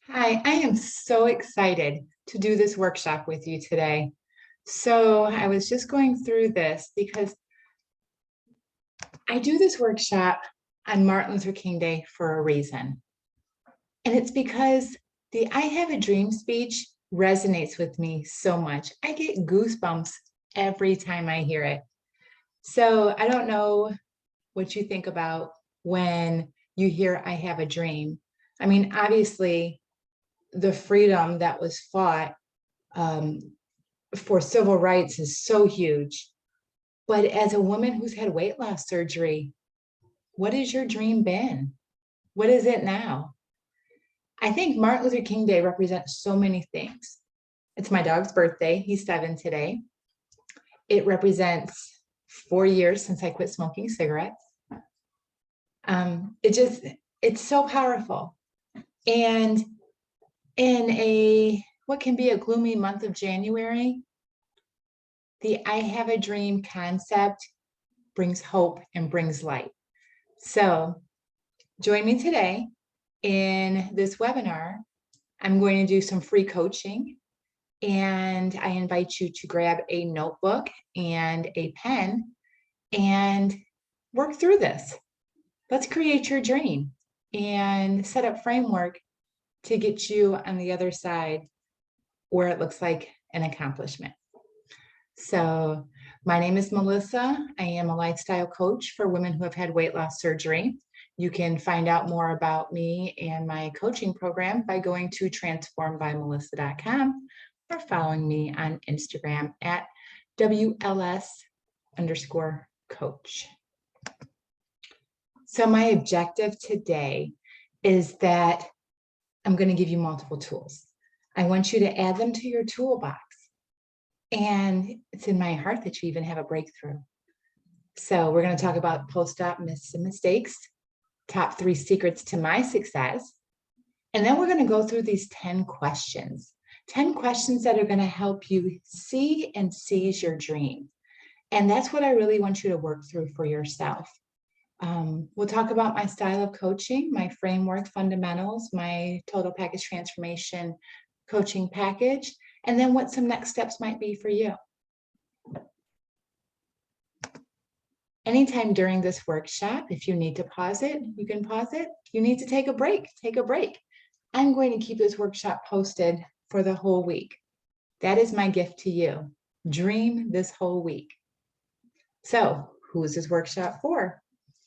Hi, I am so excited to do this workshop with you today. So I was just going through this because I do this workshop on Martin Luther King Day for a reason. And it's because the I Have a Dream speech resonates with me so much. I get goosebumps every time I hear it. So I don't know what you think about when you hear I have a dream. I mean, obviously, the freedom that was fought um, for civil rights is so huge. But as a woman who's had weight loss surgery, what has your dream been? What is it now? I think Martin Luther King Day represents so many things. It's my dog's birthday. He's 7 today. It represents 4 years since I quit smoking cigarettes. It just, it's so powerful. And in what can be a gloomy month of January, the I have a dream concept brings hope and brings light. So join me today in this webinar. I'm going to do some free coaching, and I invite you to grab a notebook and a pen and work through this. Let's create your dream and set up framework to get you on the other side where it looks like an accomplishment. So my name is Melissa. I am a lifestyle coach for women who have had weight loss surgery. You can find out more about me and my coaching program by going to transformbymelissa.com or following me on Instagram at WLS_coach. So my objective today is that I'm going to give you multiple tools. I want you to add them to your toolbox. And it's in my heart that you even have a breakthrough. So we're going to talk about post-op myths and mistakes, top 3 secrets to my success. And then we're going to go through these 10 questions that are going to help you see and seize your dream. And that's what I really want you to work through for yourself. We'll talk about my style of coaching, my framework fundamentals, my total package transformation coaching package, and then what some next steps might be for you. Anytime during this workshop, if you need to pause it, you can pause it. If you need to take a break, take a break. I'm going to keep this workshop posted for the whole week. That is my gift to you. Dream this whole week. So who is this workshop for?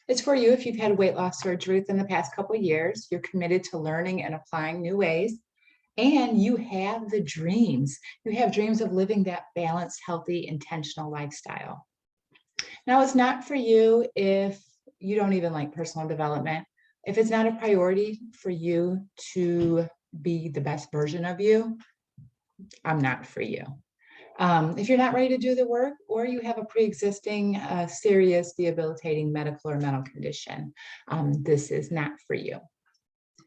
It's for you if you've had weight loss surgery within the past couple of years, you're committed to learning and applying new ways, and you have the dreams. You have dreams of living that balanced, healthy, intentional lifestyle. Now, it's not for you if you don't even like personal development. If it's not a priority for you to be the best version of you, I'm not for you. If you're not ready to do the work, or you have a pre-existing serious debilitating medical or mental condition, this is not for you,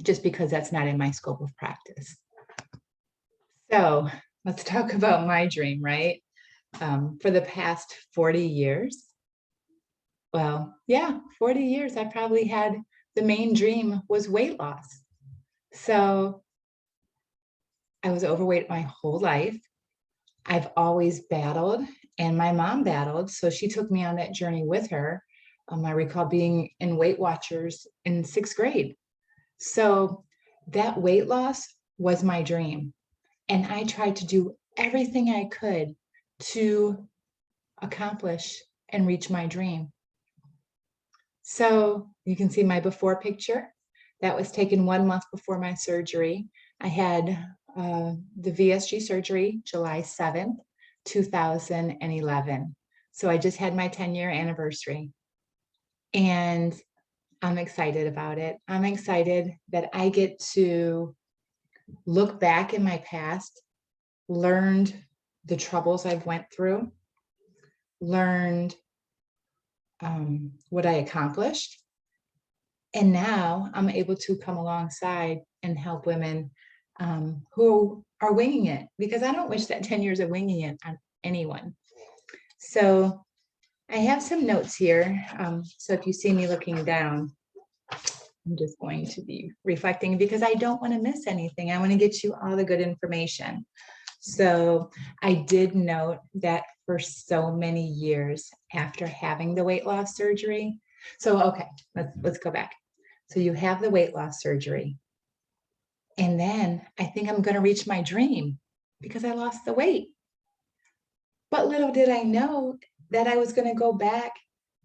just because that's not in my scope of practice. So let's talk about my dream, right? For the past 40 years, well, yeah, 40 years, I probably had the main dream was weight loss. So I was overweight my whole life. I've always battled, and my mom battled, so she took me on that journey with her. I recall being in Weight Watchers in 6th grade. So that weight loss was my dream. And I tried to do everything I could to accomplish and reach my dream. So you can see my before picture. That was taken 1 month before my surgery. I had the VSG surgery July 7th, 2011. So I just had my 10-year anniversary. And I'm excited about it. I'm excited that I get to look back in my past, learned the troubles I've went through, learned what I accomplished. And now I'm able to come alongside and help women who are winging it, because I don't wish that 10 years of winging it on anyone. So I have some notes here. So if you see me looking down, I'm just going to be reflecting because I don't want to miss anything. I want to get you all the good information. So I did note that for so many years after having the weight loss surgery. So, okay, let's go back. So you have the weight loss surgery. And then I think I'm going to reach my dream because I lost the weight. But little did I know that I was going to go back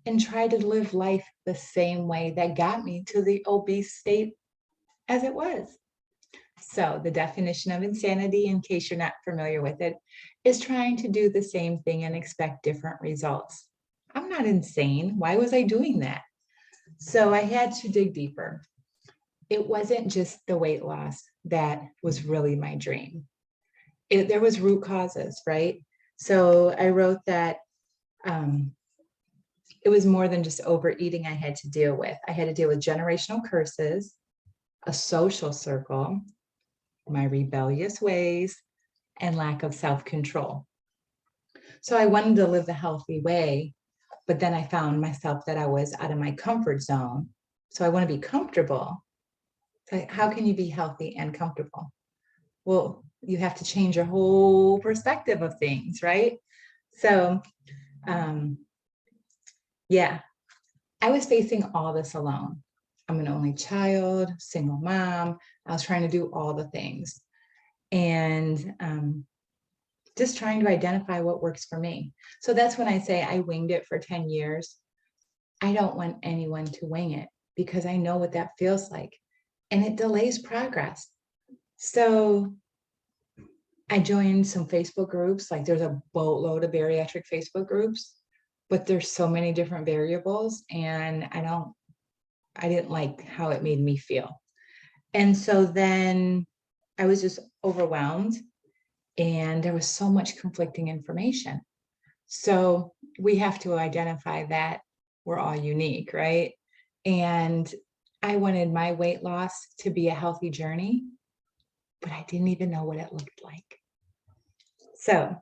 and try to live life the same way that got me to the obese state as it was. So the definition of insanity, in case you're not familiar with it, is trying to do the same thing and expect different results. I'm not insane. Why was I doing that? So I had to dig deeper. It wasn't just the weight loss that was really my dream. There was root causes, right? So I wrote that it was more than just overeating I had to deal with. I had to deal with generational curses, a social circle, my rebellious ways, and lack of self-control. So I wanted to live the healthy way, but then I found myself that I was out of my comfort zone. So I want to be comfortable. So how can you be healthy and comfortable? Well, you have to change your whole perspective of things, right? So, yeah, I was facing all this alone. I'm an only child, single mom. I was trying to do all the things and just trying to identify what works for me. So that's when I say I winged it for 10 years. I don't want anyone to wing it because I know what that feels like and it delays progress. So I joined some Facebook groups, like there's a boatload of bariatric Facebook groups, but there's so many different variables and I didn't like how it made me feel. And so then I was just overwhelmed and there was so much conflicting information. So we have to identify that we're all unique, right? And I wanted my weight loss to be a healthy journey, but I didn't even know what it looked like. So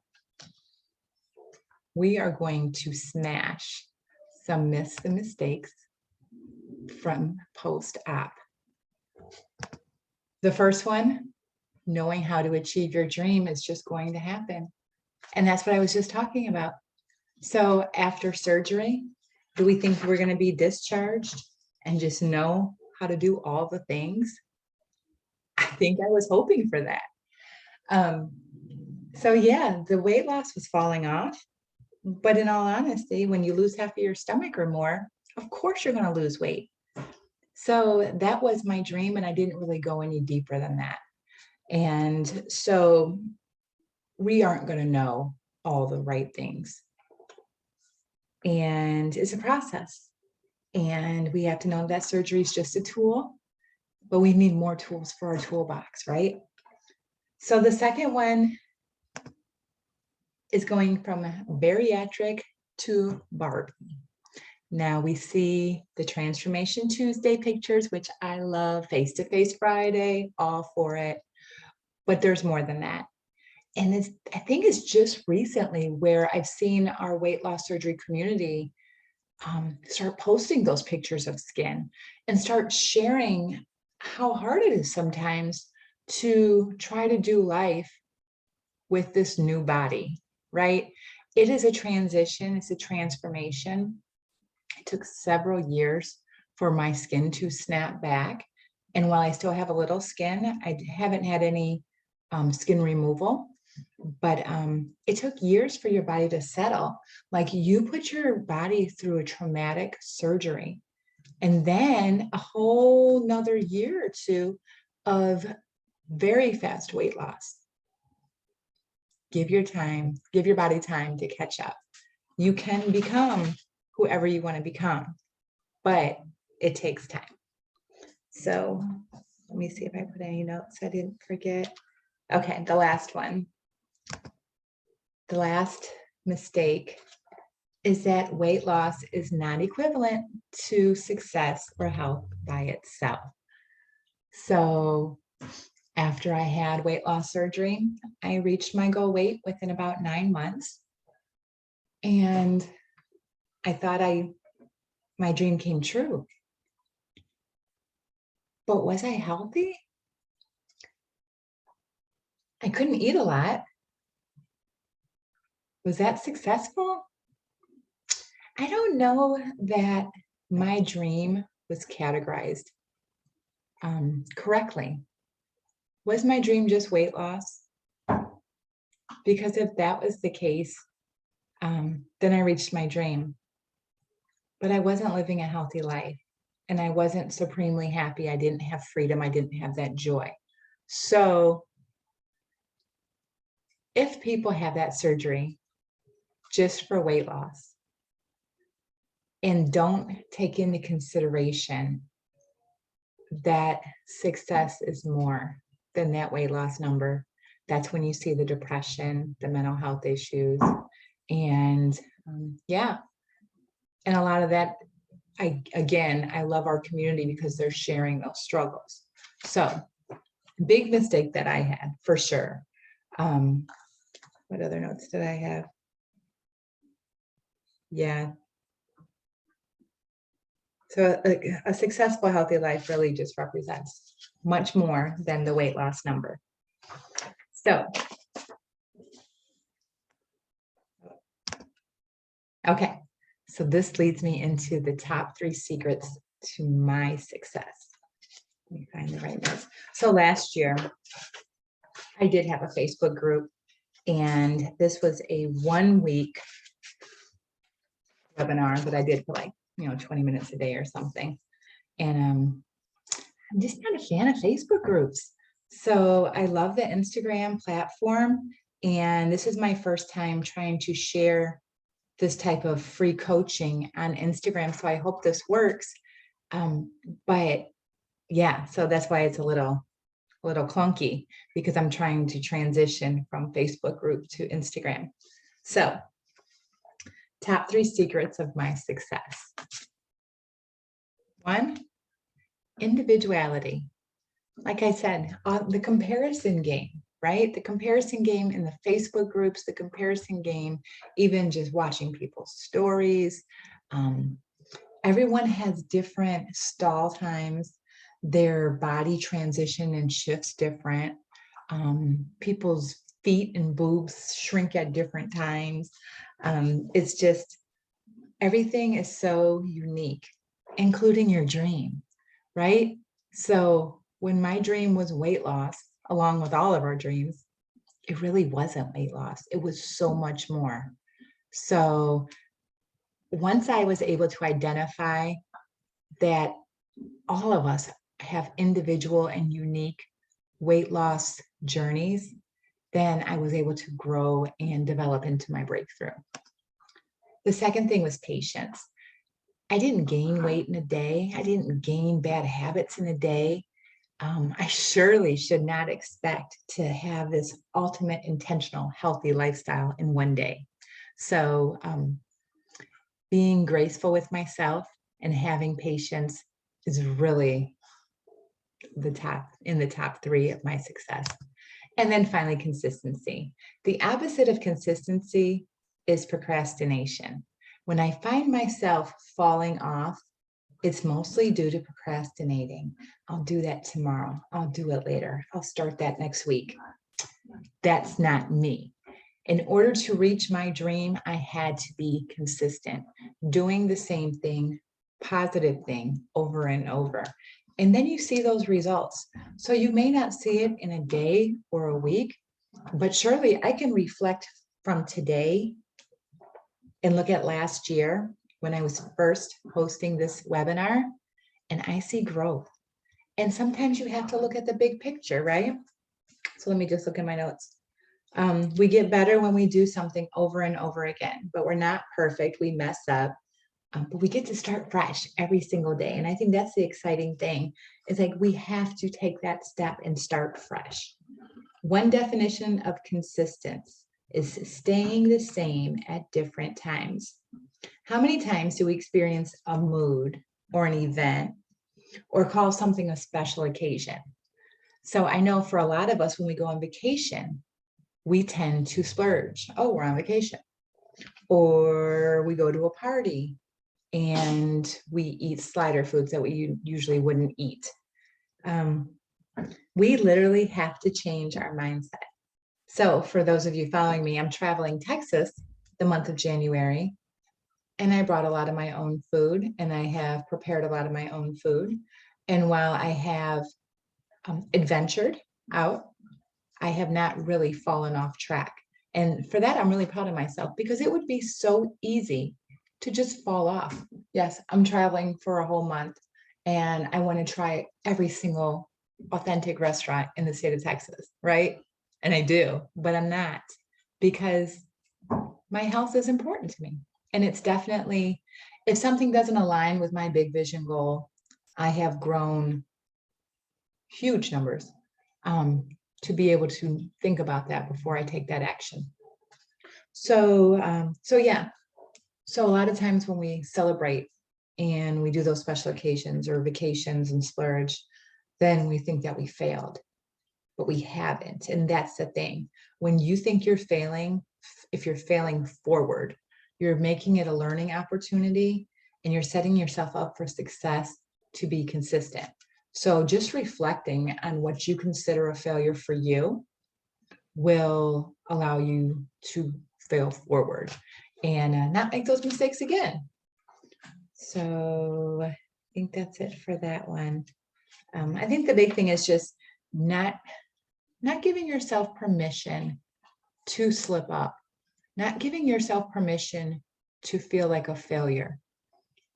we are going to smash some myths and mistakes from post-op. The first one, knowing how to achieve your dream is just going to happen. And that's what I was just talking about. So after surgery, do we think we're going to be discharged and just know how to do all the things? I think I was hoping for that. So yeah, the weight loss was falling off. But in all honesty, when you lose half of your stomach or more, of course you're going to lose weight. So that was my dream, and I didn't really go any deeper than that. And so we aren't going to know all the right things. And it's a process. And we have to know that surgery is just a tool, but we need more tools for our toolbox, right? So the second one is going from bariatric to Barbie. Now we see the Transformation Tuesday pictures, which I love, Face-to-Face Friday, all for it. But there's more than that. And I think it's just recently where I've seen our weight loss surgery community start posting those pictures of skin and start sharing how hard it is sometimes to try to do life with this new body, right? It is a transition, it's a transformation. It took several years for my skin to snap back. And while I still have a little skin, I haven't had any skin removal, but it took years for your body to settle. Like you put your body through a traumatic surgery and then a whole nother year or two of very fast weight loss. Give your body time to catch up. You can become whoever you want to become, but it takes time. So let me see if I put any notes I didn't forget. Okay, the last one. The last mistake is that weight loss is not equivalent to success or health by itself. So after I had weight loss surgery, I reached my goal weight within about 9 months. And I thought my dream came true. But was I healthy? I couldn't eat a lot. Was that successful? I don't know that my dream was categorized correctly. Was my dream just weight loss? Because if that was the case, then I reached my dream. But I wasn't living a healthy life, and I wasn't supremely happy. I didn't have freedom. I didn't have that joy. So if people have that surgery just for weight loss and don't take into consideration that success is more than that weight loss number, that's when you see the depression, the mental health issues, and yeah. And a lot of that, I love our community because they're sharing those struggles. So big mistake that I had for sure. What other notes did I have? Yeah. So a successful, healthy life really just represents much more than the weight loss number. So, okay. So this leads me into the top 3 secrets to my success. Let me find the right notes. So last year, I did have a Facebook group, and this was a 1-week webinar that I did for 20 minutes a day or something. And I'm just not a fan of Facebook groups. So I love the Instagram platform. And this is my first time trying to share this type of free coaching on Instagram. So I hope this works. But yeah, so that's why it's a little clunky, because I'm trying to transition from Facebook group to Instagram. So top 3 secrets of my success. 1, individuality. Like I said, the comparison game, right? The comparison game in the Facebook groups, the comparison game, even just watching people's stories. Everyone has different stall times. Their body transition and shifts different. People's feet and boobs shrink at different times. It's just, everything is so unique, including your dream, right? So when my dream was weight loss, along with all of our dreams, it really wasn't weight loss. It was so much more. So once I was able to identify that all of us have individual and unique weight loss journeys, then I was able to grow and develop into my breakthrough. The second thing was patience. I didn't gain weight in a day. I didn't gain bad habits in a day. I surely should not expect to have this ultimate intentional, healthy lifestyle in one day. So being graceful with myself and having patience is really in the top 3 of my success. And then finally, consistency. The opposite of consistency is procrastination. When I find myself falling off, it's mostly due to procrastinating. I'll do that tomorrow. I'll do it later. I'll start that next week. That's not me. In order to reach my dream, I had to be consistent, doing the same thing, positive thing over and over. And then you see those results. So you may not see it in a day or a week, but surely I can reflect from today and look at last year when I was first hosting this webinar, and I see growth. And sometimes you have to look at the big picture, right? So let me just look at my notes. We get better when we do something over and over again, but we're not perfect. We mess up, but we get to start fresh every single day. And I think that's the exciting thing. It's like we have to take that step and start fresh. One definition of consistency is staying the same at different times. How many times do we experience a mood or an event or call something a special occasion? So I know for a lot of us, when we go on vacation, we tend to splurge. Oh, we're on vacation. Or we go to a party and we eat slider foods that we usually wouldn't eat. We literally have to change our mindset. So for those of you following me, I'm traveling Texas the month of January, and I brought a lot of my own food, and I have prepared a lot of my own food. And while I have adventured out, I have not really fallen off track. And for that, I'm really proud of myself because it would be so easy to just fall off. Yes, I'm traveling for a whole month and I want to try every single authentic restaurant in the state of Texas, right? And I do, but I'm not because my health is important to me. And it's definitely, if something doesn't align with my big vision goal, I have grown huge numbers to be able to think about that before I take that action. So yeah. So a lot of times when we celebrate and we do those special occasions or vacations and splurge, then we think that we failed, but we haven't. And that's the thing. When you think you're failing, if you're failing forward, you're making it a learning opportunity and you're setting yourself up for success to be consistent. So just reflecting on what you consider a failure for you will allow you to fail forward and not make those mistakes again. So I think that's it for that one. I think the big thing is just not giving yourself permission to slip up, not giving yourself permission to feel like a failure.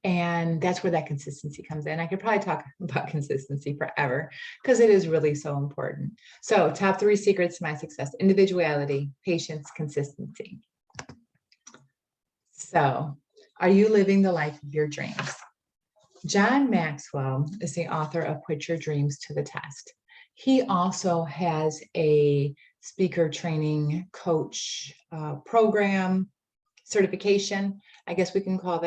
And that's where that consistency comes in. I could probably talk about consistency forever because it is really so important. So top 3 secrets to my success: individuality, patience, consistency. So are you living the life of your dreams? John Maxwell is the author of Put Your Dreams to the Test. He also has a speaker training coach program certification, I guess we can call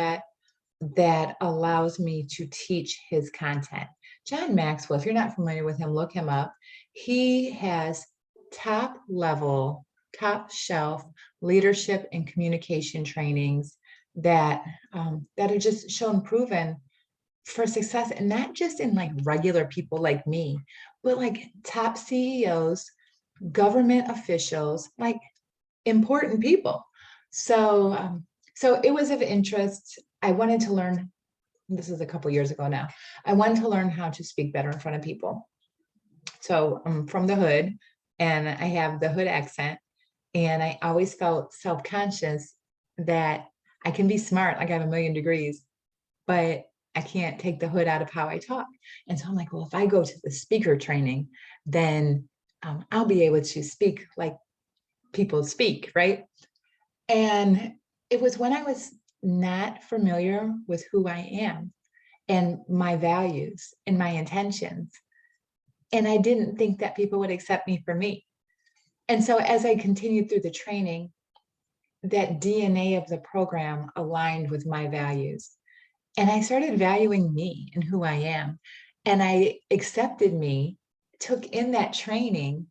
that allows me to teach his content. John Maxwell, if you're not familiar with him, look him up. He has top level, top shelf leadership and communication trainings that are just shown proven for success, and not just in like regular people like me, but like top CEOs, government officials, like important people. So it was of interest. I wanted to learn, this is a couple years ago now, I wanted to learn how to speak better in front of people. So I'm from the hood and I have the hood accent, and I always felt self-conscious that I can be smart, like I have a million degrees, but I can't take the hood out of how I talk. And so I'm like, well, if I go to the speaker training, then I'll be able to speak like people speak, right? And it was when I was not familiar with who I am and my values and my intentions. And I didn't think that people would accept me for me. And so as I continued through the training, that DNA of the program aligned with my values. And I started valuing me and who I am. And I accepted me, took in that training.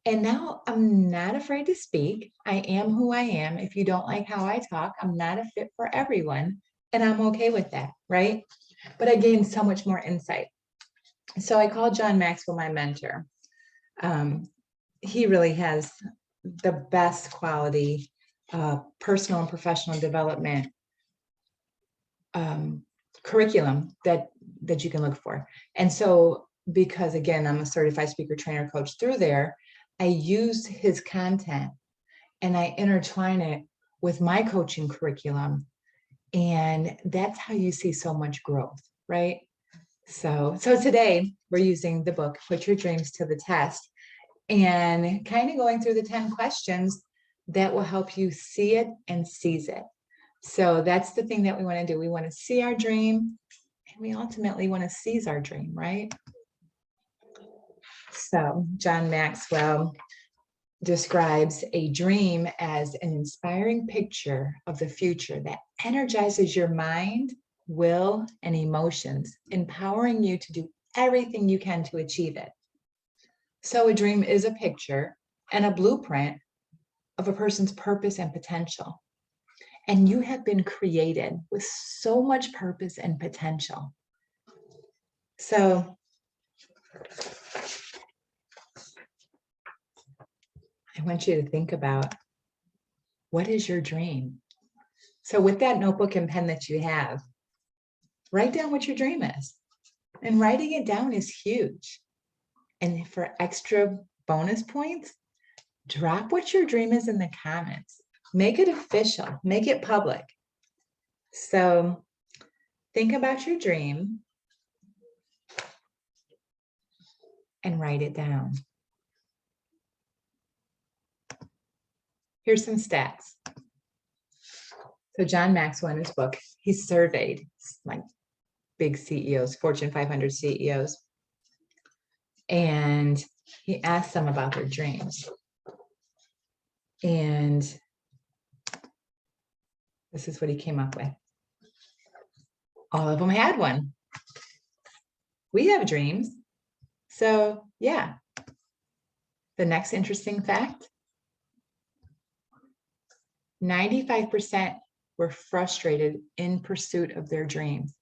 And now I'm not afraid to speak. I am who I am. If you don't like how I talk, I'm not a fit for everyone. And I'm okay with that, right? But I gained so much more insight. So I called John Maxwell my mentor. He really has the best quality personal and professional development curriculum that you can look for. And so, because again, I'm a certified speaker trainer coach through there, I use his content and I intertwine it with my coaching curriculum. And that's how you see so much growth, right? So today we're using the book, Put Your Dreams to the Test, and kind of going through the 10 questions that will help you see it and seize it. So that's the thing that we want to do. We want to see our dream, and we ultimately want to seize our dream, right? So John Maxwell describes a dream as an inspiring picture of the future that energizes your mind, will, and emotions, empowering you to do everything you can to achieve it. So a dream is a picture and a blueprint of a person's purpose and potential. And you have been created with so much purpose and potential. So I want you to think about, what is your dream? So with that notebook and pen that you have, write down what your dream is. And writing it down is huge. And for extra bonus points, drop what your dream is in the comments. Make it official, make it public. So think about your dream and write it down. Here's some stats. So John Maxwell in his book, he surveyed like big CEOs, Fortune 500 CEOs, and he asked them about their dreams. And this is what he came up with. All of them had one. We have dreams. So yeah. The next interesting fact, 95% were frustrated in pursuit of their dreams.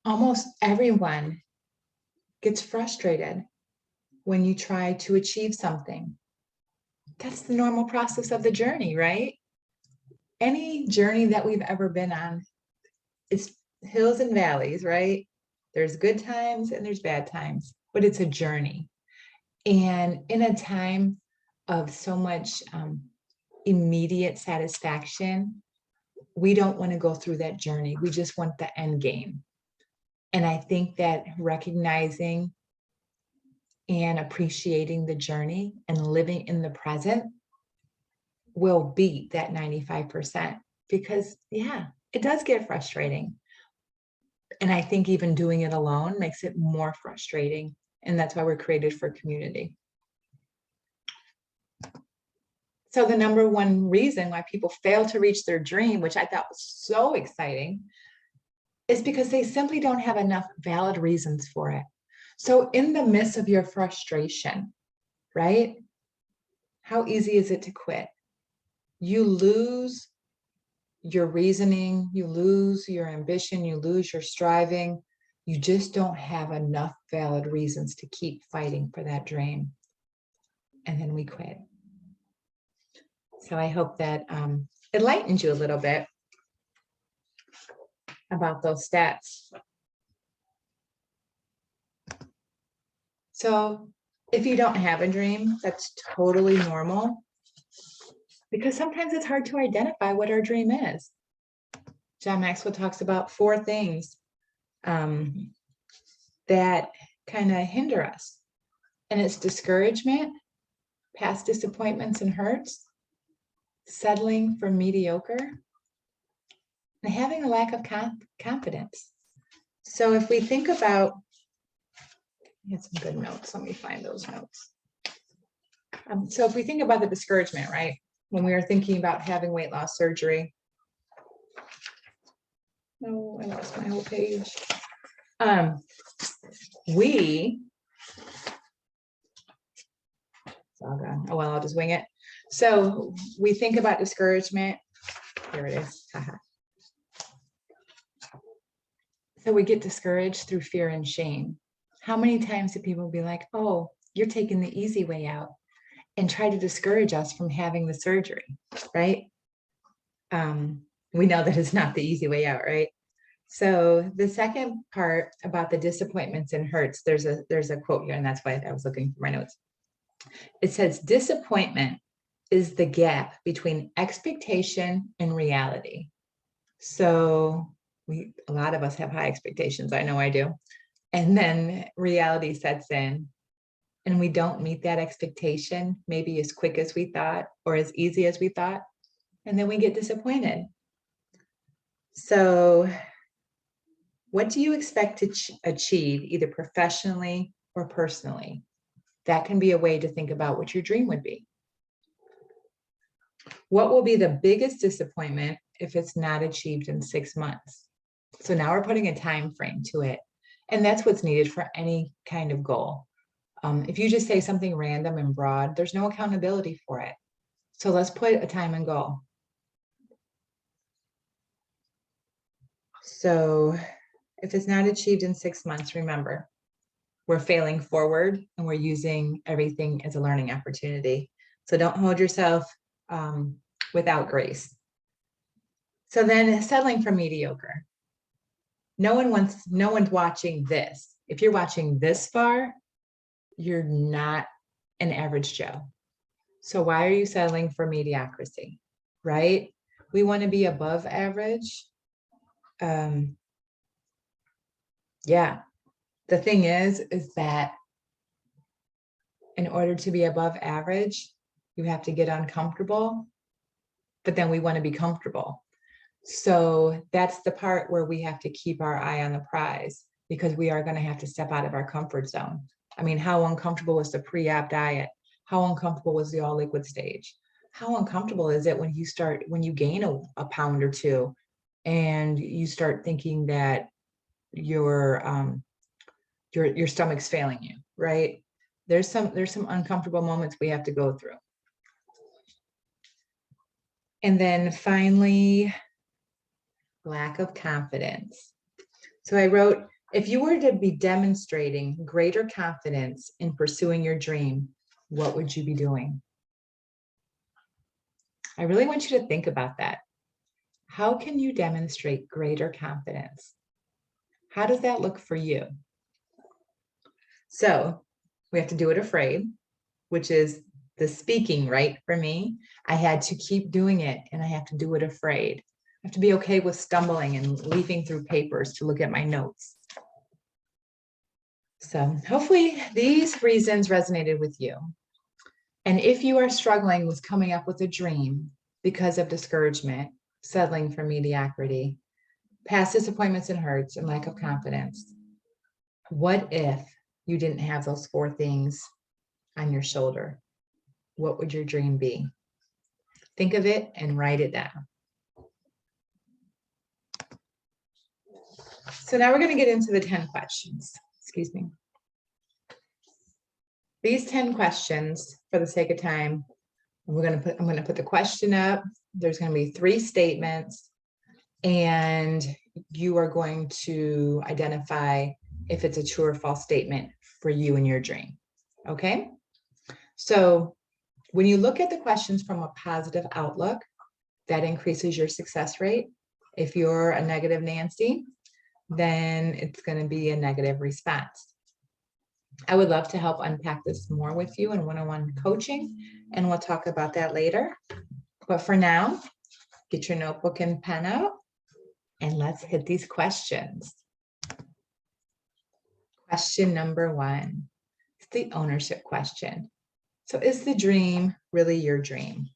Almost everyone gets frustrated when you try to achieve something. That's the normal process of the journey, right? Any journey that we've ever been on, it's hills and valleys, right? There's good times and there's bad times, but it's a journey. And in a time of so much immediate satisfaction, we don't want to go through that journey. We just want the end game. And I think that recognizing and appreciating the journey and living in the present will beat that 95%, because yeah, it does get frustrating. And I think even doing it alone makes it more frustrating. And that's why we're created for community. So the number one reason why people fail to reach their dream, which I thought was so exciting, is because they simply don't have enough valid reasons for it. So in the midst of your frustration, right? How easy is it to quit? You lose your reasoning, you lose your ambition, you lose your striving. You just don't have enough valid reasons to keep fighting for that dream. And then we quit. So I hope that enlightens you a little bit about those stats. So if you don't have a dream, that's totally normal, because sometimes it's hard to identify what our dream is. John Maxwell talks about 4 things that kind of hinder us. And it's discouragement, past disappointments and hurts, settling for mediocre, and having a lack of confidence. So if we think about, I had some good notes, let me find those notes. So if we think about the discouragement, right? When we are thinking about having weight loss surgery. Oh, I lost my whole page. It's all gone. Oh, well, I'll just wing it. So we think about discouragement. Here it is. So we get discouraged through fear and shame. How many times do people be like, oh, you're taking the easy way out, and try to discourage us from having the surgery, right? We know that it's not the easy way out, right? So the second part about the disappointments and hurts, there's a quote here, and that's why I was looking for my notes. It says, disappointment is the gap between expectation and reality. So a lot of us have high expectations. I know I do. And then reality sets in, and we don't meet that expectation, maybe as quick as we thought or as easy as we thought. And then we get disappointed. So what do you expect to achieve, either professionally or personally? That can be a way to think about what your dream would be. What will be the biggest disappointment if it's not achieved in 6 months? So now we're putting a time frame to it. And that's what's needed for any kind of goal. If you just say something random and broad, there's no accountability for it. So let's put a time and goal. So if it's not achieved in 6 months, remember, we're failing forward and we're using everything as a learning opportunity. So don't hold yourself without grace. So then settling for mediocre. No one's watching this. If you're watching this far, you're not an average Joe. So why are you settling for mediocrity, right? We want to be above average. Yeah, the thing is that in order to be above average, you have to get uncomfortable, but then we want to be comfortable. So that's the part where we have to keep our eye on the prize, because we are going to have to step out of our comfort zone. I mean, how uncomfortable was the pre-op diet? How uncomfortable was the all liquid stage? How uncomfortable is it when you gain a pound or two and you start thinking that your stomach's failing you, right? There's some uncomfortable moments we have to go through. And then finally, lack of confidence. So I wrote, if you were to be demonstrating greater confidence in pursuing your dream, what would you be doing? I really want you to think about that. How can you demonstrate greater confidence? How does that look for you? So we have to do it afraid, which is the speaking, right? For me, I had to keep doing it and I have to do it afraid. I have to be okay with stumbling and leafing through papers to look at my notes. So hopefully these reasons resonated with you. And if you are struggling with coming up with a dream because of discouragement, settling for mediocrity, past disappointments and hurts, and lack of confidence, what if you didn't have those 4 things on your shoulder? What would your dream be? Think of it and write it down. So now we're going to get into the 10 questions. Excuse me. These 10 questions, for the sake of time, I'm going to put the question up. There's going to be 3 statements, and you are going to identify if it's a true or false statement for you and your dream. Okay? So when you look at the questions from a positive outlook, that increases your success rate. If you're a negative Nancy, then it's going to be a negative response. I would love to help unpack this more with you in one-on-one coaching, and we'll talk about that later. But for now, get your notebook and pen out, and let's hit these questions. Question number 1, it's the ownership question. So is the dream really your dream?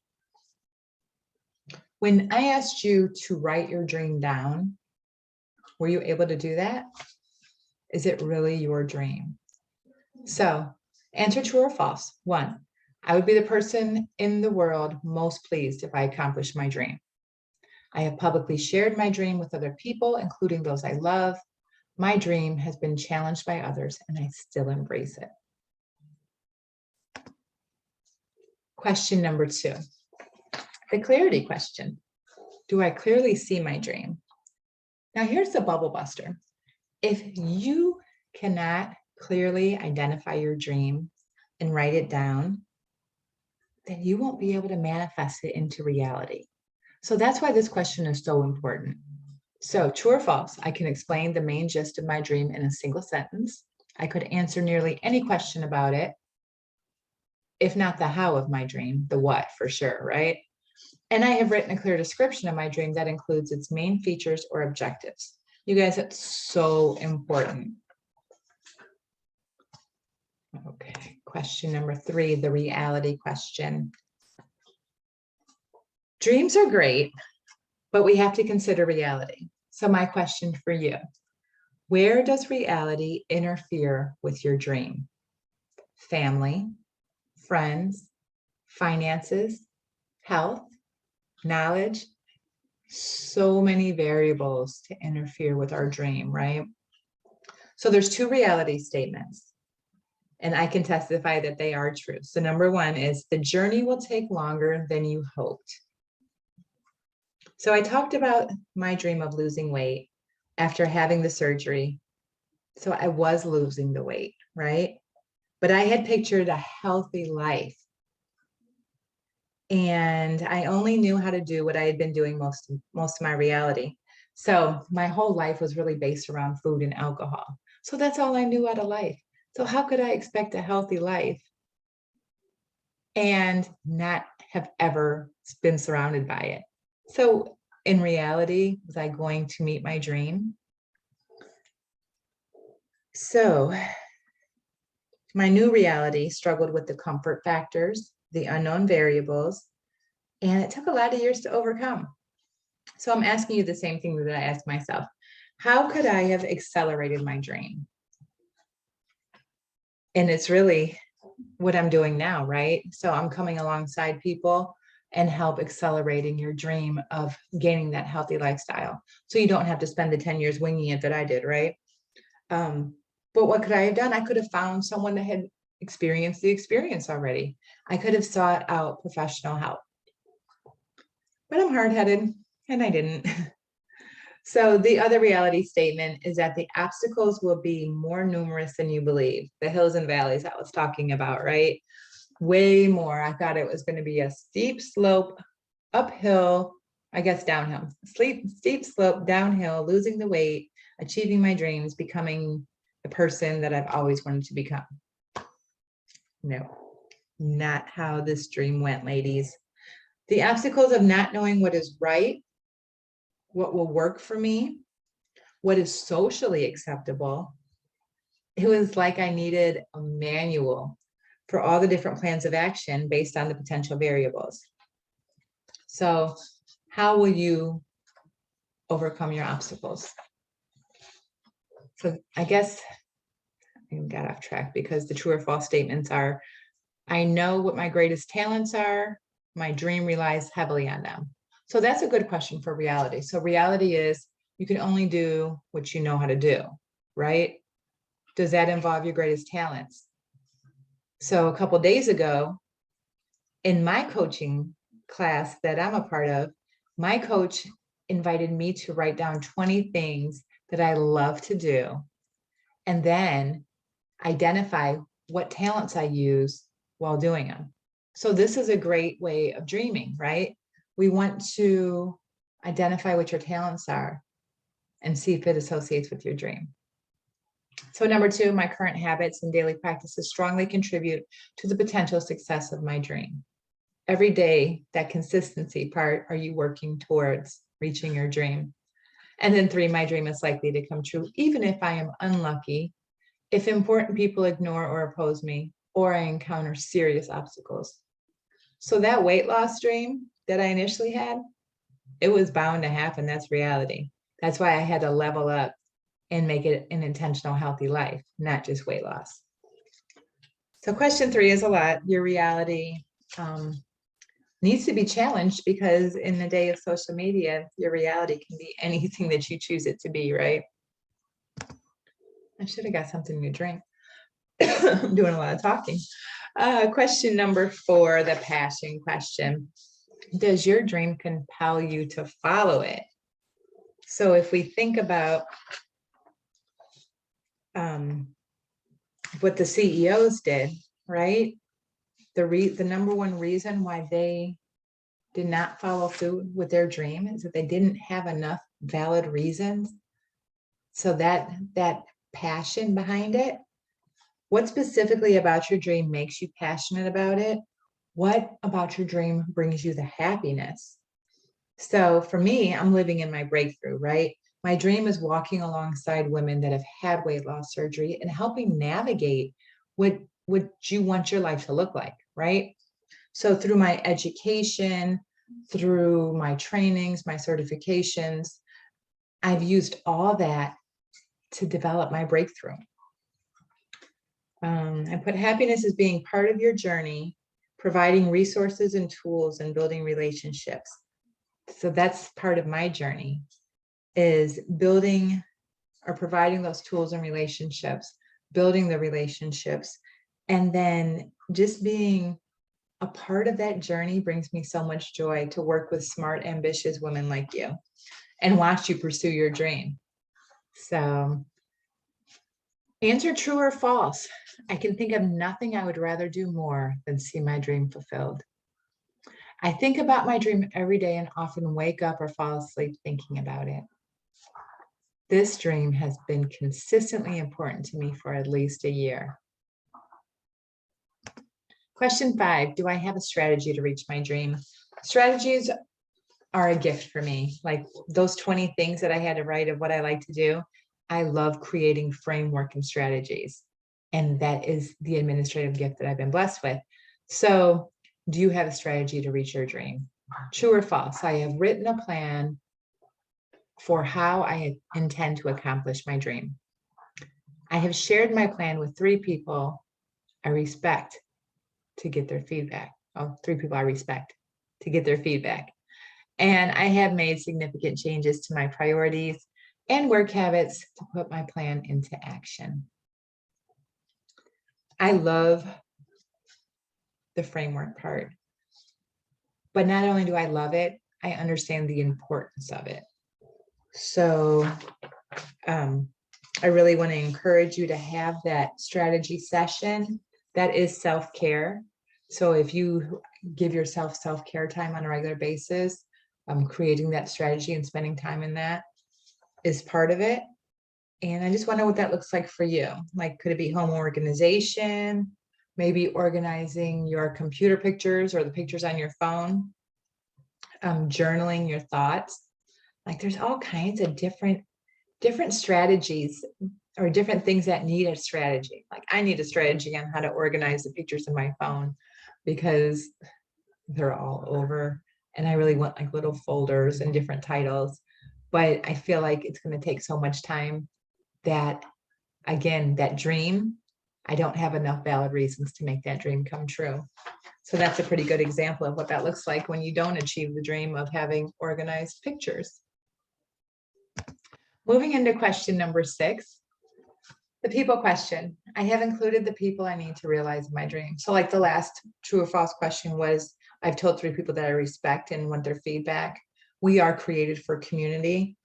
When I asked you to write your dream down, were you able to do that? Is it really your dream? So answer true or false. 1, I would be the person in the world most pleased if I accomplished my dream. I have publicly shared my dream with other people, including those I love. My dream has been challenged by others, and I still embrace it. Question number 2, the clarity question. Do I clearly see my dream? Now here's the bubble buster. If you cannot clearly identify your dream and write it down, then you won't be able to manifest it into reality. So that's why this question is so important. So true or false, I can explain the main gist of my dream in a single sentence. I could answer nearly any question about it, if not the how of my dream, the what for sure, right? And I have written a clear description of my dream that includes its main features or objectives. You guys, that's so important. Okay, question number 3, the reality question. Dreams are great, but we have to consider reality. So my question for you, where does reality interfere with your dream? Family, friends, finances, health, knowledge, so many variables to interfere with our dream, right? So there's 2 reality statements, and I can testify that they are true. So number 1 is the journey will take longer than you hoped. So I talked about my dream of losing weight after having the surgery So I was losing the weight, right? But I had pictured a healthy life. And I only knew how to do what I had been doing most of my reality. So my whole life was really based around food and alcohol. So that's all I knew out of life. So how could I expect a healthy life and not have ever been surrounded by it? So in reality, was I going to meet my dream? So my new reality struggled with the comfort factors, the unknown variables, and it took a lot of years to overcome. So I'm asking you the same thing that I asked myself. How could I have accelerated my dream? And it's really what I'm doing now, right? So I'm coming alongside people and help accelerating your dream of gaining that healthy lifestyle. So you don't have to spend the 10 years winging it that I did, right? But what could I have done? I could have found someone that had experienced the experience already. I could have sought out professional help. But I'm hard-headed and I didn't. So the other reality statement is that the obstacles will be more numerous than you believe. The hills and valleys I was talking about, right? Way more. I thought it was going to be a steep slope uphill, I guess downhill, steep slope downhill, losing the weight, achieving my dreams, becoming the person that I've always wanted to become. No, not how this dream went, ladies. The obstacles of not knowing what is right, what will work for me, what is socially acceptable. It was like I needed a manual for all the different plans of action based on the potential variables. So how will you overcome your obstacles? So I guess I got off track because the true or false statements are, I know what my greatest talents are. My dream relies heavily on them. So that's a good question for reality. So reality is you can only do what you know how to do, right? Does that involve your greatest talents? So a couple of days ago, in my coaching class that I'm a part of, my coach invited me to write down 20 things that I love to do, and then identify what talents I use while doing them. So this is a great way of dreaming, right? We want to identify what your talents are and see if it associates with your dream. So number 2, my current habits and daily practices strongly contribute to the potential success of my dream. Every day, that consistency part, are you working towards reaching your dream? And then 3, my dream is likely to come true, even if I am unlucky, if important people ignore or oppose me, or I encounter serious obstacles. So that weight loss dream that I initially had, it was bound to happen. That's reality. That's why I had to level up and make it an intentional, healthy life, not just weight loss. So question 3 is a lot. Your reality needs to be challenged, because in the day of social media, your reality can be anything that you choose it to be, right? I should have got something to drink. I'm doing a lot of talking. Question number 4, the passion question. Does your dream compel you to follow it? So if we think about what the CEOs did, right? The number one reason why they did not follow through with their dream is that they didn't have enough valid reasons. So that passion behind it, what specifically about your dream makes you passionate about it? What about your dream brings you the happiness? So for me, I'm living in my breakthrough, right? My dream is walking alongside women that have had weight loss surgery and helping navigate what you want your life to look like, right? So through my education, through my trainings, my certifications, I've used all that to develop my breakthrough. I put happiness as being part of your journey, providing resources and tools and building relationships. So that's part of my journey, is building or providing those tools and relationships, building the relationships, and then just being a part of that journey brings me so much joy to work with smart, ambitious women like you and watch you pursue your dream. So Answer true or false. I can think of nothing I would rather do more than see my dream fulfilled. I think about my dream every day and often wake up or fall asleep thinking about it. This dream has been consistently important to me for at least a year. Question 5, do I have a strategy to reach my dream? Strategies are a gift for me. Like those 20 things that I had to write of what I like to do, I love creating framework and strategies. And that is the administrative gift that I've been blessed with. So, do you have a strategy to reach your dream? True or false? I have written a plan for how I intend to accomplish my dream. I have shared my plan with 3 people I respect to get their feedback. Oh, 3 people I respect to get their feedback. And I have made significant changes to my priorities and work habits to put my plan into action. I love the framework part, but not only do I love it, I understand the importance of it. So I really want to encourage you to have that strategy session. That is self-care. So if you give yourself self-care time on a regular basis, creating that strategy and spending time in that is part of it. And I just want to know what that looks like for you. Like, could it be home organization, maybe organizing your computer pictures or the pictures on your phone, journaling your thoughts. Like there's all kinds of different strategies or different things that need a strategy. Like I need a strategy on how to organize the pictures in my phone because they're all over. And I really want like little folders and different titles. But I feel like it's going to take so much time that, again, that dream, I don't have enough valid reasons to make that dream come true. So that's a pretty good example of what that looks like when you don't achieve the dream of having organized pictures. Moving into question number 6, the people question. I have included the people I need to realize my dream. So like the last true or false question was, I've told 3 people that I respect and want their feedback. We are created for community.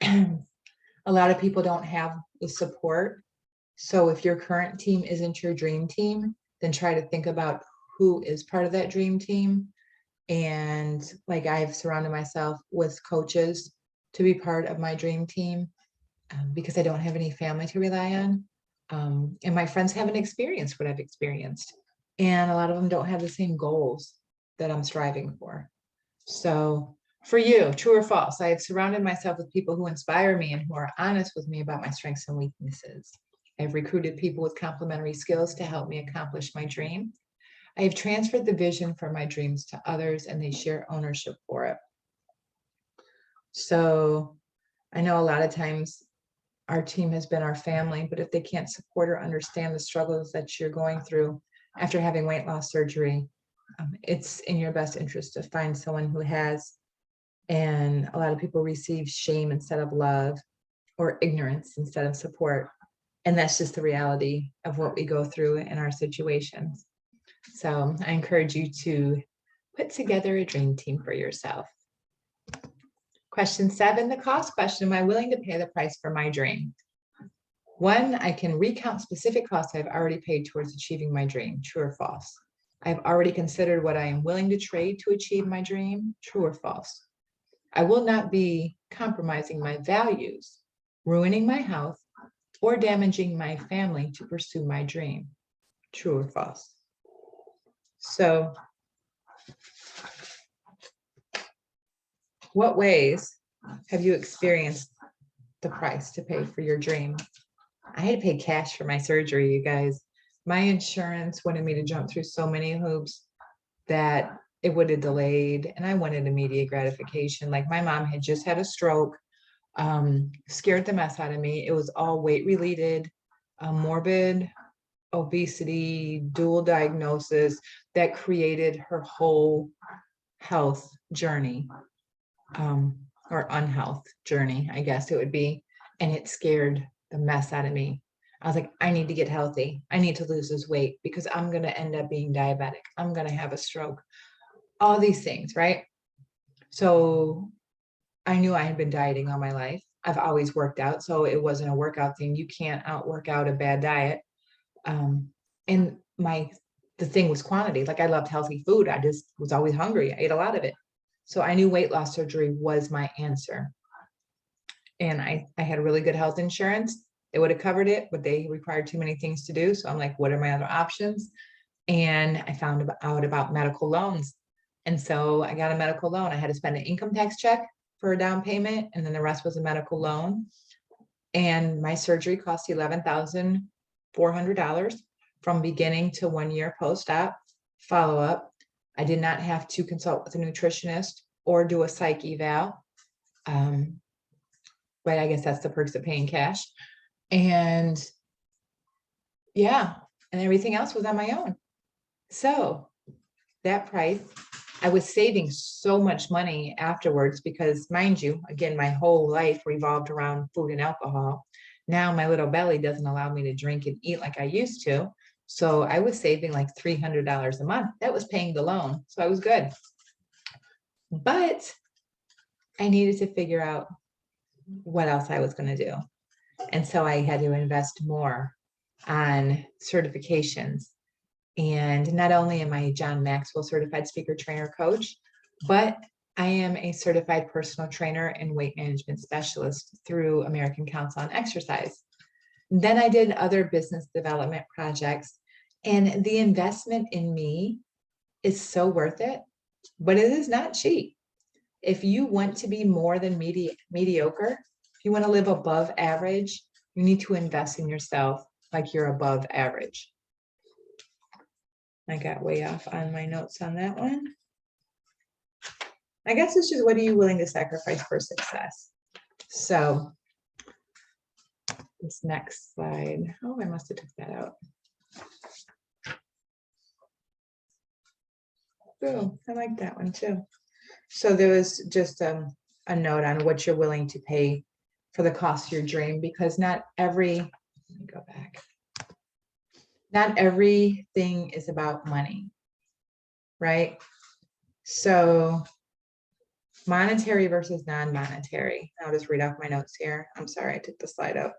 A lot of people don't have the support. So if your current team isn't your dream team, then try to think about who is part of that dream team. And like I've surrounded myself with coaches to be part of my dream team because I don't have any family to rely on. And my friends haven't experienced what I've experienced. And a lot of them don't have the same goals that I'm striving for. So for you, true or false, I have surrounded myself with people who inspire me and who are honest with me about my strengths and weaknesses. I've recruited people with complementary skills to help me accomplish my dream. I have transferred the vision for my dreams to others and they share ownership for it. So I know a lot of times our team has been our family, but if they can't support or understand the struggles that you're going through after having weight loss surgery, it's in your best interest to find someone who has. And a lot of people receive shame instead of love or ignorance instead of support. And that's just the reality of what we go through in our situations. So I encourage you to put together a dream team for yourself. Question 7, the cost question. Am I willing to pay the price for my dream? 1, I can recount specific costs I've already paid towards achieving my dream. True or false? I've already considered what I am willing to trade to achieve my dream. True or false? I will not be compromising my values, ruining my health, or damaging my family to pursue my dream. True or false? So, what ways have you experienced the price to pay for your dream? I had to pay cash for my surgery, you guys. My insurance wanted me to jump through so many hoops that it would have delayed, and I wanted immediate gratification. Like my mom had just had a stroke, scared the mess out of me. It was all weight related, morbid obesity, dual diagnosis that created her whole health journey, or unhealth journey, I guess it would be. And it scared the mess out of me. I was like, I need to get healthy. I need to lose this weight because I'm going to end up being diabetic. I'm going to have a stroke. All these things, right? So I knew I had been dieting all my life. I've always worked out, so it wasn't a workout thing. You can't outwork out a bad diet. And the thing was quantity. Like I loved healthy food. I just was always hungry. I ate a lot of it. So I knew weight loss surgery was my answer. And I had really good health insurance. They would have covered it, but they required too many things to do. So I'm like, what are my other options? And I found out about medical loans. And so I got a medical loan. I had to spend an income tax check for a down payment, and then the rest was a medical loan. And my surgery cost $11,400 from beginning to 1 year post-op follow-up. I did not have to consult with a nutritionist or do a psych eval. But I guess that's the perks of paying cash. And yeah, and everything else was on my own. So that price, I was saving so much money afterwards because, mind you, again, my whole life revolved around food and alcohol. Now my little belly doesn't allow me to drink and eat like I used to. So I was saving like $300 a month. That was paying the loan. So I was good. But I needed to figure out what else I was going to do. And so I had to invest more on certifications. And not only am I a John Maxwell certified speaker trainer coach, but I am a certified personal trainer and weight management specialist through American Council on Exercise. Then I did other business development projects, and the investment in me is so worth it, but it is not cheap. If you want to be more than mediocre, if you want to live above average, you need to invest in yourself like you're above average. I got way off on my notes on that one. I guess it's just, what are you willing to sacrifice for success? So this next slide, oh, I must have took that out. Oh, I like that one too. So there was just a note on what you're willing to pay for the cost of your dream, because not everything is about money, right? So monetary versus non-monetary. I'll just read off my notes here. I'm sorry, I took the slide up.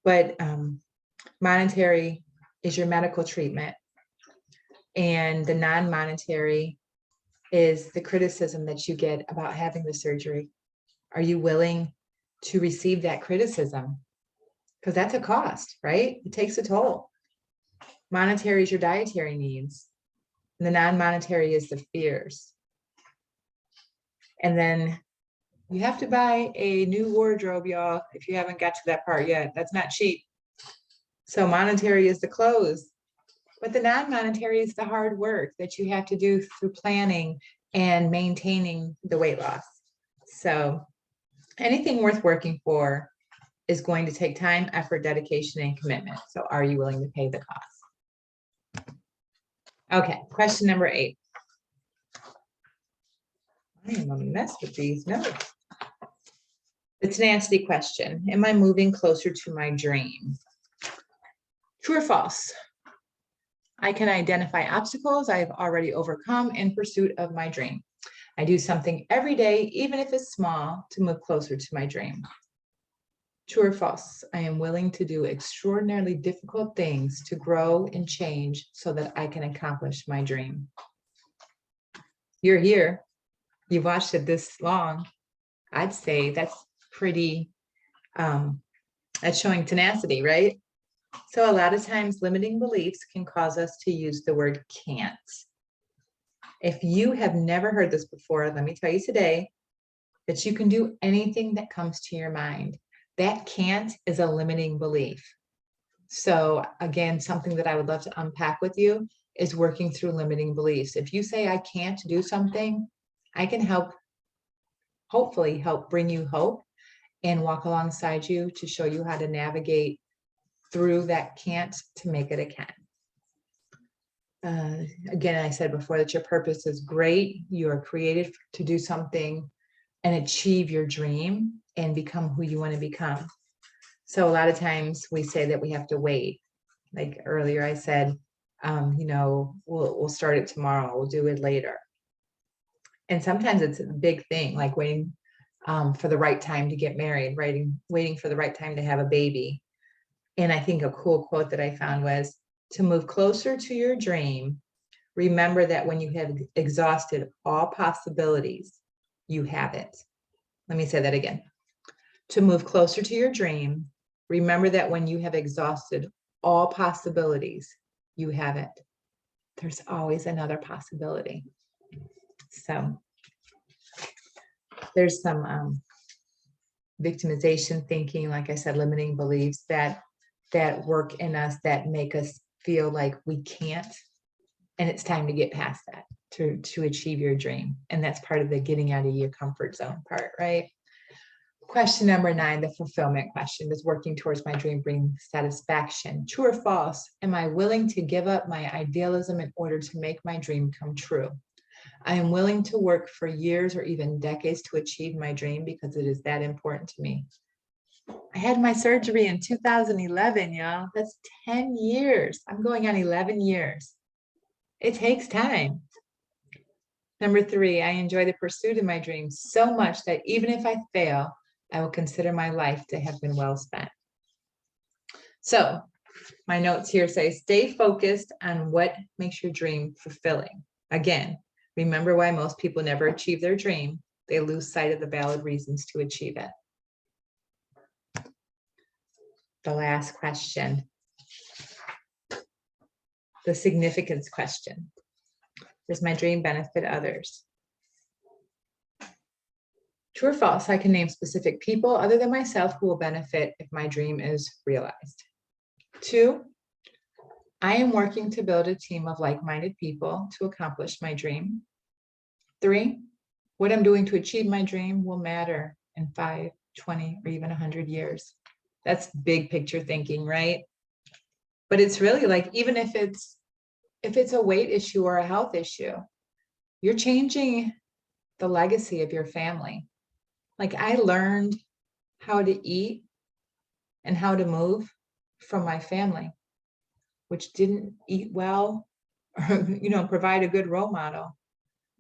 But monetary is your medical treatment, and the non-monetary is the criticism that you get about having the surgery. Are you willing to receive that criticism? Because that's a cost, right? It takes a toll. Monetary is your dietary needs. And the non-monetary is the fears. And then you have to buy a new wardrobe, y'all, if you haven't got to that part yet. That's not cheap. So monetary is the clothes, but the non-monetary is the hard work that you have to do through planning and maintaining the weight loss. So anything worth working for is going to take time, effort, dedication, and commitment. So are you willing to pay the cost? Okay, question number 8. I am a mess with these notes. The tenacity question. Am I moving closer to my dream? True or false? I can identify obstacles I have already overcome in pursuit of my dream. I do something every day, even if it's small, to move closer to my dream. True or false? I am willing to do extraordinarily difficult things to grow and change so that I can accomplish my dream. You're here. You've watched it this long. I'd say that's pretty, that's showing tenacity, right? So a lot of times limiting beliefs can cause us to use the word can't. If you have never heard this before, let me tell you today that you can do anything that comes to your mind. That can't is a limiting belief. So again, something that I would love to unpack with you is working through limiting beliefs. If you say I can't do something, I can hopefully help bring you hope and walk alongside you to show you how to navigate through that can't to make it a can. Again, I said before that your purpose is great. You are created to do something and achieve your dream and become who you want to become. So a lot of times we say that we have to wait. Like earlier I said, we'll start it tomorrow, we'll do it later. And sometimes it's a big thing, like waiting for the right time to get married, waiting for the right time to have a baby. And I think a cool quote that I found was, to move closer to your dream, remember that when you have exhausted all possibilities, you have it. Let me say that again. To move closer to your dream, remember that when you have exhausted all possibilities, you have it. There's always another possibility. So there's some victimization thinking, like I said, limiting beliefs that work in us that make us feel like we can't. And it's time to get past that to achieve your dream. And that's part of the getting out of your comfort zone part, right? Question number 9, the fulfillment question. Does working towards my dream bring satisfaction? True or false? Am I willing to give up my idealism in order to make my dream come true? I am willing to work for years or even decades to achieve my dream because it is that important to me. I had my surgery in 2011, y'all. That's 10 years. I'm going on 11 years. It takes time. Number 3, I enjoy the pursuit of my dreams so much that even if I fail, I will consider my life to have been well spent. So my notes here say, stay focused on what makes your dream fulfilling. Again, remember why most people never achieve their dream. They lose sight of the valid reasons to achieve it. The last question, the significance question. Does my dream benefit others? True or false? I can name specific people other than myself who will benefit if my dream is realized. 2, I am working to build a team of like-minded people to accomplish my dream. 3, what I'm doing to achieve my dream will matter in 5, 20, or even 100 years. That's big picture thinking, right? But it's really like, even if it's a weight issue or a health issue, you're changing the legacy of your family. Like, I learned how to eat and how to move from my family, which didn't eat well or, provide a good role model.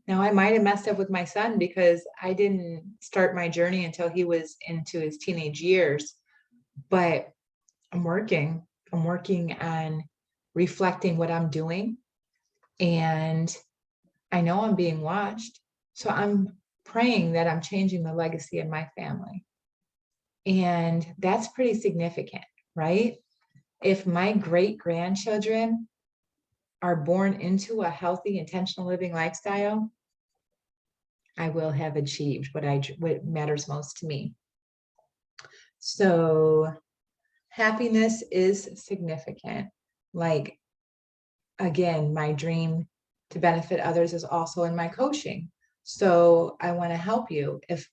Now, I might have messed up with my son because I didn't start my journey until he was into his teenage years, but I'm working on reflecting what I'm doing, and I know I'm being watched. So I'm praying that I'm changing the legacy of my family. And that's pretty significant, right? If my great-grandchildren are born into a healthy, intentional living lifestyle, I will have achieved what matters most to me. So happiness is significant. Like, again, my dream to benefit others is also in my coaching. So I want to help you. If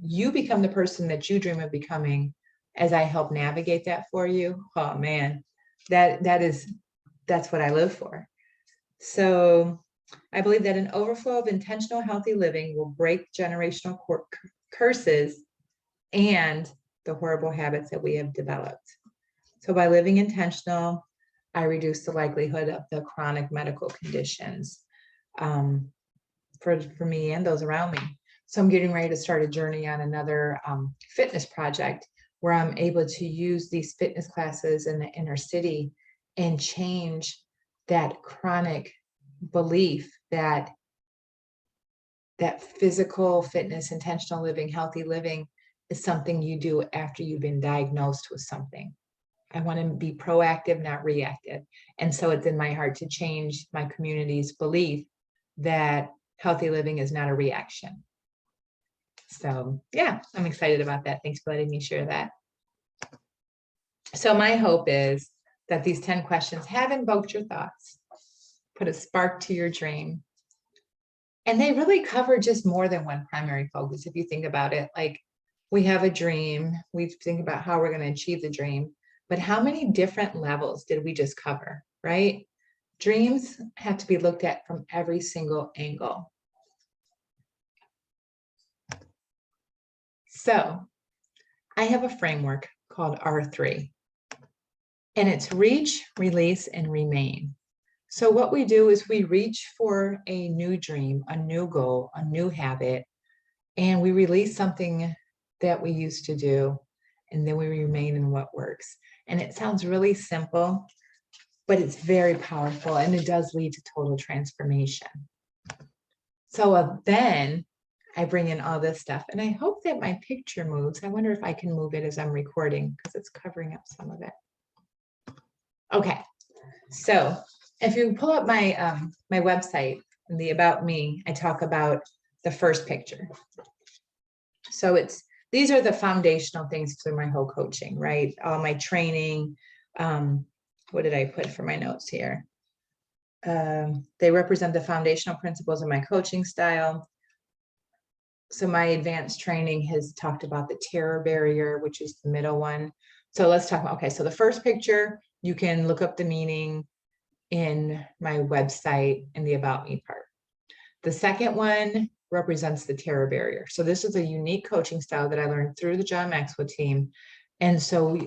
you become the person that you dream of becoming, as I help navigate that for you, oh man, that's what I live for. So I believe that an overflow of intentional, healthy living will break generational curses and the horrible habits that we have developed. So by living intentional, I reduce the likelihood of the chronic medical conditions for me and those around me. So I'm getting ready to start a journey on another fitness project where I'm able to use these fitness classes in the inner city and change that chronic belief that physical fitness, intentional living, healthy living is something you do after you've been diagnosed with something. I want to be proactive, not reactive. And so it's in my heart to change my community's belief that healthy living is not a reaction. So yeah, I'm excited about that. Thanks for letting me share that. So my hope is that these 10 questions have invoked your thoughts, put a spark to your dream. And they really cover just more than one primary focus. If you think about it, like, we have a dream, we think about how we're going to achieve the dream, but how many different levels did we just cover, right? Dreams have to be looked at from every single angle. So I have a framework called R3, and it's reach, release, and remain. So what we do is we reach for a new dream, a new goal, a new habit, and we release something that we used to do, and then we remain in what works. And it sounds really simple, but it's very powerful, and it does lead to total transformation. So then I bring in all this stuff, and I hope that my picture moves. I wonder if I can move it as I'm recording because it's covering up some of it. Okay, so if you pull up my my website, in the About Me, I talk about the first picture. So these are the foundational things through my whole coaching, right? All my training. What did I put for my notes here? They represent the foundational principles of my coaching style. So my advanced training has talked about the terror barrier, which is the middle one. So let's talk about, okay, so the first picture, you can look up the meaning in my website in the About Me part. The second one represents the terror barrier. So this is a unique coaching style that I learned through the John Maxwell team. And so,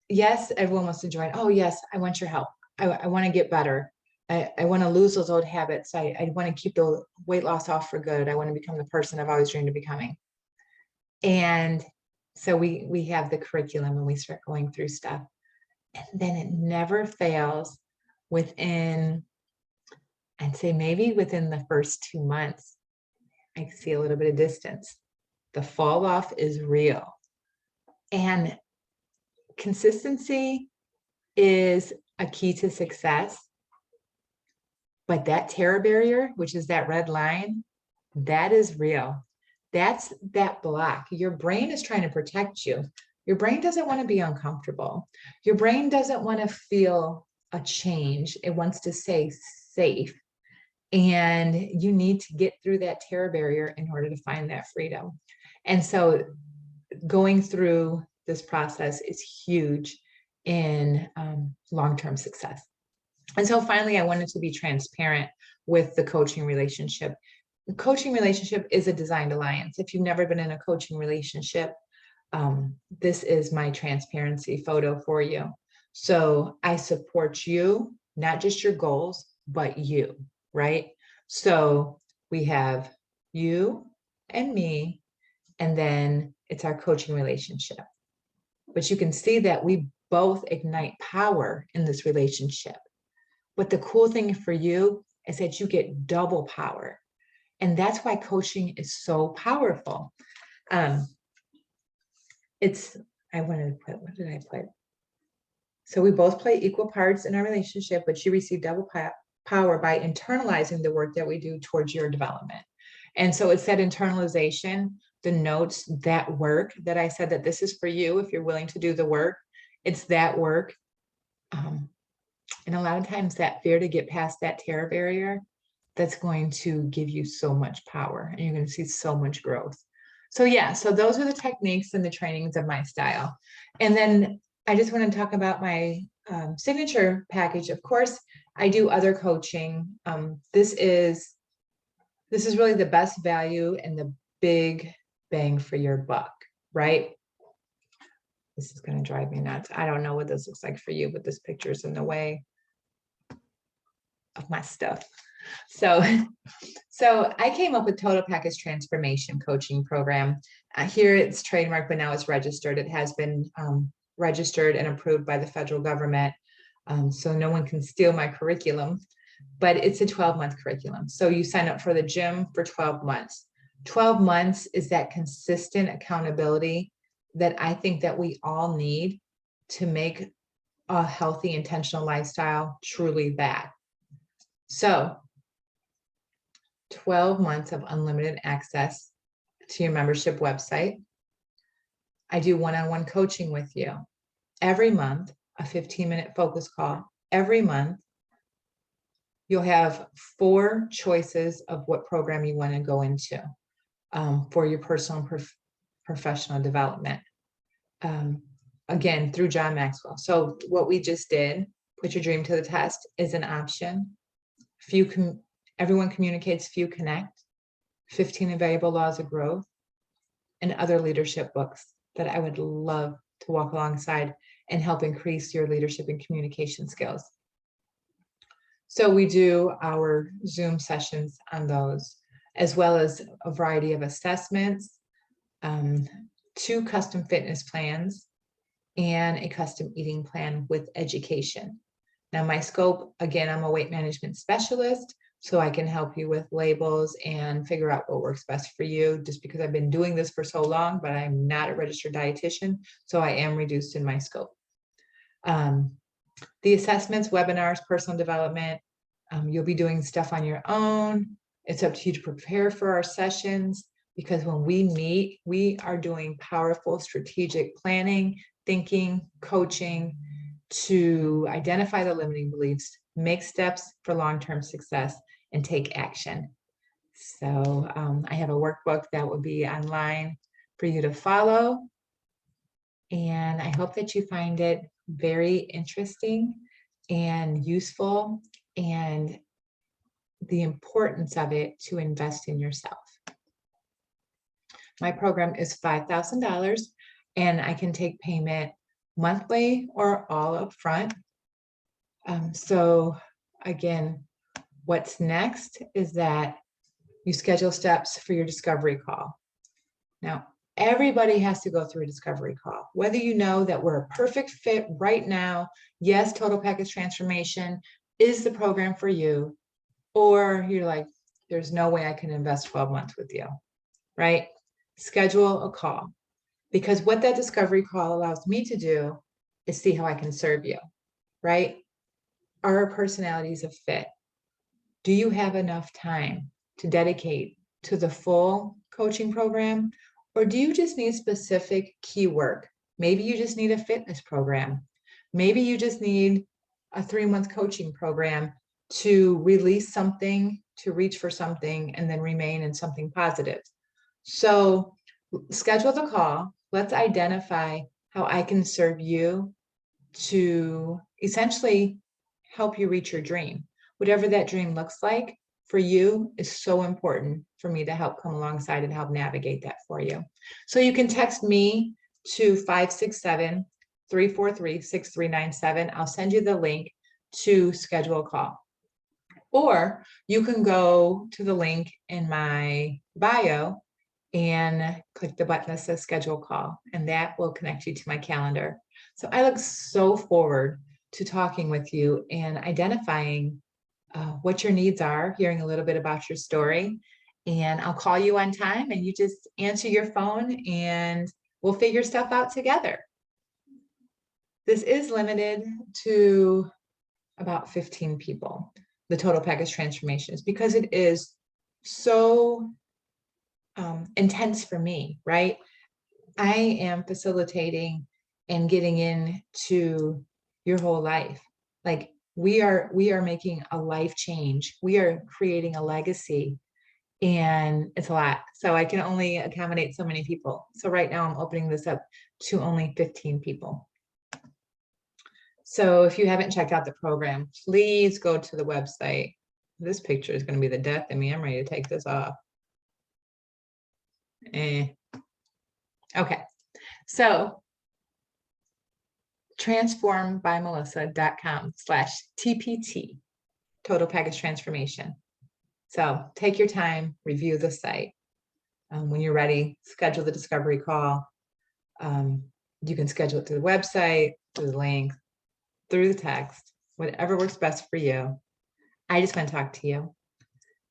yes, everyone wants to join. Oh, yes, I want your help. I want to get better. I want to lose those old habits. I want to keep the weight loss off for good. I want to become the person I've always dreamed of becoming. And so we have the curriculum and we start going through stuff. And then it never fails within, I'd say maybe within the first 2 months, I see a little bit of distance. The fall off is real. And consistency is a key to success. But that terror barrier, which is that red line, that is real. That's that block. Your brain is trying to protect you. Your brain doesn't want to be uncomfortable. Your brain doesn't want to feel a change. It wants to stay safe. And you need to get through that terror barrier in order to find that freedom. And so going through this process is huge in long-term success. And so finally, I wanted to be transparent with the coaching relationship. The coaching relationship is a designed alliance. If you've never been in a coaching relationship, this is my transparency photo for you. So I support you, not just your goals, but you, right? So we have you and me, and then it's our coaching relationship. But you can see that we both ignite power in this relationship. But the cool thing for you is that you get double power. And that's why coaching is so powerful. I wanted to put, what did I put? So we both play equal parts in our relationship, but you receive double power by internalizing the work that we do towards your development. And so it's that internalization, the notes, that work that I said that this is for you if you're willing to do the work. It's that work. And a lot of times that fear to get past that terror barrier, that's going to give you so much power and you're going to see so much growth. So yeah, so those are the techniques and the trainings of my style. And then I just want to talk about my signature package. Of course, I do other coaching. This is really the best value and the big bang for your buck, right? This is going to drive me nuts. I don't know what this looks like for you, but this picture is in the way of my stuff. So I came up with Total Package Transformation Coaching Program. Here it's trademarked, but now it's registered. It has been registered and approved by the federal government. So no one can steal my curriculum, but it's a 12-month curriculum. So you sign up for the gym for 12 months. 12 months is that consistent accountability that I think that we all need to make a healthy, intentional lifestyle truly that. So 12 months of unlimited access to your membership website. I do one-on-one coaching with you every month, a 15-minute focus call every month. You'll have 4 choices of what program you want to go into for your personal and professional development. Again, through John Maxwell. So what we just did, put your dream to the test, is an option. Everyone communicates, few connect, 15 invaluable laws of growth, and other leadership books that I would love to walk alongside and help increase your leadership and communication skills. So we do our Zoom sessions on those. as well as a variety of assessments, 2 custom fitness plans, and a custom eating plan with education. Now, my scope, again, I'm a weight management specialist, so I can help you with labels and figure out what works best for you, just because I've been doing this for so long, but I'm not a registered dietitian, so I am reduced in my scope. The assessments, webinars, personal development, you'll be doing stuff on your own. It's up to you to prepare for our sessions, because when we meet, we are doing powerful strategic planning, thinking, coaching to identify the limiting beliefs, make steps for long-term success, and take action. So I have a workbook that will be online for you to follow. And I hope that you find it very interesting and useful, and the importance of it to invest in yourself. My program is $5,000, and I can take payment monthly or all up front. So again, what's next is that you schedule steps for your discovery call. Now, everybody has to go through a discovery call, whether you know that we're a perfect fit right now. Yes, Total Package Transformation is the program for you, or you're like, there's no way I can invest 12 months with you, right? Schedule a call, because what that discovery call allows me to do is see how I can serve you, right? Are our personalities a fit? Do you have enough time to dedicate to the full coaching program? Or do you just need specific key work? Maybe you just need a fitness program. Maybe you just need a 3-month coaching program to release something, to reach for something, and then remain in something positive. So schedule the call. Let's identify how I can serve you to essentially help you reach your dream. Whatever that dream looks like for you is so important for me to help come alongside and help navigate that for you. So you can text me to 567-343-6397. I'll send you the link to schedule a call. Or you can go to the link in my bio and click the button that says schedule call, and that will connect you to my calendar. So I look so forward to talking with you and identifying what your needs are, hearing a little bit about your story, and I'll call you on time and you just answer your phone and we'll figure stuff out together. This is limited to about 15 people, the Total Package Transformations, because it is so intense for me, right? I am facilitating and getting into your whole life. Like we are making a life change. We are creating a legacy, and it's a lot. So I can only accommodate so many people. So right now I'm opening this up to only 15 people. So if you haven't checked out the program, please go to the website. This picture is going to be the death of me. I'm ready to take this off. Okay, so transformbymelissa.com/TPT, Total Package Transformation. So take your time, review the site. When you're ready, schedule the discovery call. You can schedule it through the website, through the link, through the text, whatever works best for you. I just want to talk to you.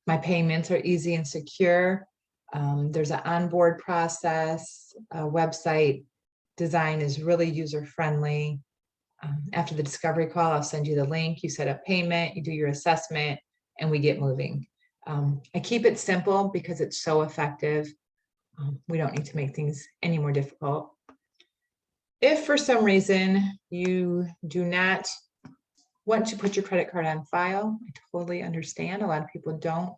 My payments are easy and secure. There's an onboard process. Website design is really user-friendly. After the discovery call, I'll send you the link. You set up payment, you do your assessment, and we get moving. I keep it simple because it's so effective. We don't need to make things any more difficult. If for some reason you do not want to put your credit card on file, I totally understand. A lot of people don't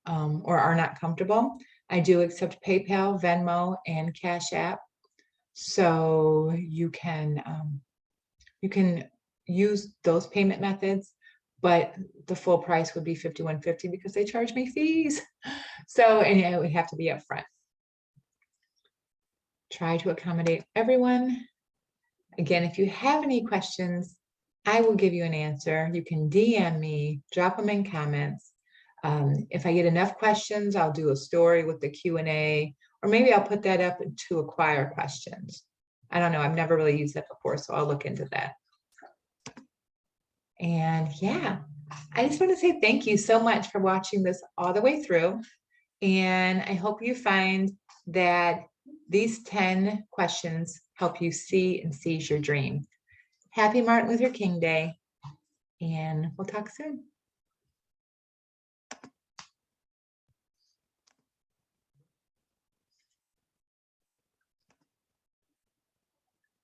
or are not comfortable. I do accept PayPal, Venmo, and Cash App. So you can use those payment methods, but the full price would be $51.50 because they charge me fees. So, and it would have to be upfront. Try to accommodate everyone. Again, if you have any questions, I will give you an answer. You can DM me, drop them in comments. If I get enough questions, I'll do a story with the Q&A, or maybe I'll put that up to acquire questions. I don't know. I've never really used that before, so I'll look into that. And yeah, I just want to say thank you so much for watching this all the way through. And I hope you find that these 10 questions help you see and seize your dream. Happy Martin Luther King Day, and we'll talk soon.